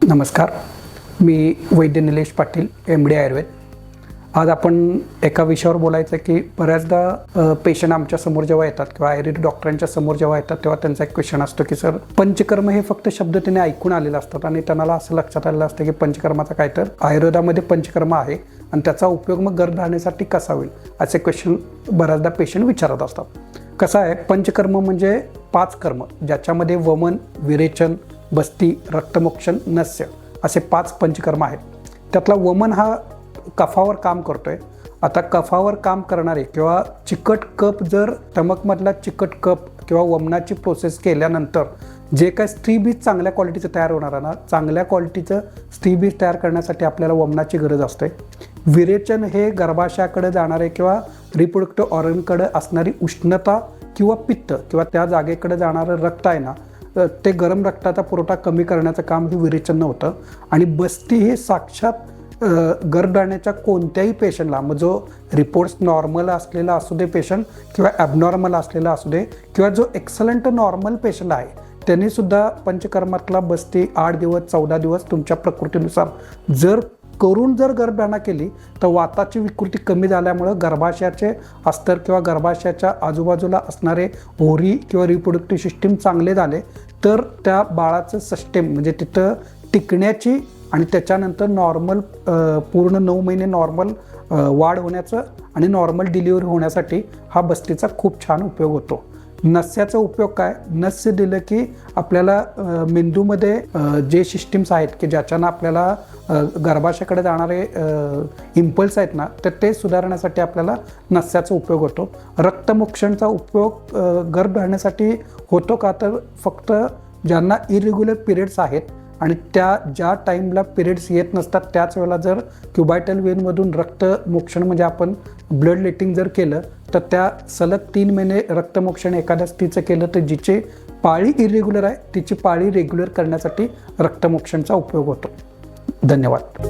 नमस्कार, मी वैद्य निलेश पाटील, MD आयुर्वेद. आज आपण एका विषयावर बोलायचं की बऱ्याचदा पेशंट आमच्या समोर जेव्हा येतात किंवा आयुर्वेदिक डॉक्टरांच्या समोर जेव्हा येतात तेव्हा त्यांचा एक क्वेश्चन असतो की सर, पंचकर्म हे फक्त शब्द त्यांनी ऐकून आलेले असतात आणि त्यांना असं लक्षात आलेलं असतं की पंचकर्माचा काय तर आयुर्वेदामध्ये पंचकर्म आहे आणि त्याचा उपयोग मग गर्भधारणेसाठी कसा होईल असे क्वेश्चन बऱ्याचदा पेशंट विचारत असतात. कसं आहे, पंचकर्म म्हणजे 5 कर्म, ज्याच्यामध्ये वमन, विरेचन, बस्ती, रक्तमोक्षण, नस्य असे 5 पंचकर्म आहेत. त्यातला वमन हा कफावर काम करतोय. आता कफावर काम करणारे किंवा चिकट कप, जर स्टमकमधला चिकट कप किंवा वमनाची प्रोसेस केल्यानंतर जे काय स्त्रीबीज चांगल्या क्वालिटीचं तयार होणार आहे ना, चांगल्या क्वालिटीचं स्त्रीबीज तयार करण्यासाठी आपल्याला वमनाची गरज असते. विरेचन हे गर्भाशयाकडे जाणारे किंवा रिप्रोडक्टिव्ह ऑर्गनकडे असणारी उष्णता किंवा पित्त किंवा त्या जागेकडे जाणारं रक्त आहे ना, ते गरम रक्ताचा पुरवठा कमी करण्याचं काम हे विरेचन होतं. आणि बस्ती हे साक्षात गर्भधारणेच्या कोणत्याही पेशंटला, मग जो रिपोर्ट्स नॉर्मल असलेला असू दे पेशंट किंवा ॲबनॉर्मल असलेला असू दे किंवा जो एक्सलंट नॉर्मल पेशंट आहे, त्यांनीसुद्धा पंचकर्मातला बस्ती 8 दिवस 14 दिवस तुमच्या प्रकृतीनुसार जर गर्भधारणा केली तर वाताची विकृती कमी झाल्यामुळं गर्भाशयाचे अस्तर किंवा गर्भाशयाच्या आजूबाजूला असणारे ओव्हरी किंवा रिप्रोडक्टिव्ह सिस्टीम चांगले झाले तर त्या बाळाचं सिस्टीम म्हणजे तिथं टिकण्याची आणि त्याच्यानंतर नॉर्मल पूर्ण 9 महिने नॉर्मल वाढ होण्याचं आणि नॉर्मल डिलिव्हरी होण्यासाठी हा बस्तीचा खूप छान उपयोग होतो. नस्याचा उपयोग काय, नस्य दिलं की आपल्याला मेंदूमध्ये जे सिस्टीम्स आहेत की ज्याच्यानं आपल्याला गर्भाशयाकडे जाणारे इम्पल्स आहेत ना, तर ते सुधारण्यासाठी आपल्याला नस्याचा उपयोग होतो. रक्तमोक्षणचा उपयोग गर्भधारणेसाठी होतो का, तर फक्त ज्यांना इरेग्युलर पिरियड्स आहेत आणि ज्या टाईमला पिरियड्स येत नसतात त्याच वेळेला जर क्युबायटल वेनमधून रक्तमोक्षण म्हणजे आपण ब्लड लेटिंग जर केलं तर त्या सलग 3 महिने रक्तमोक्षण एखाद्या स्त्रीचं केलं तर जिची पाळी इरेग्युलर आहे तिची पाळी रेग्युलर करण्यासाठी रक्तमोक्षणचा उपयोग होतो. धन्यवाद.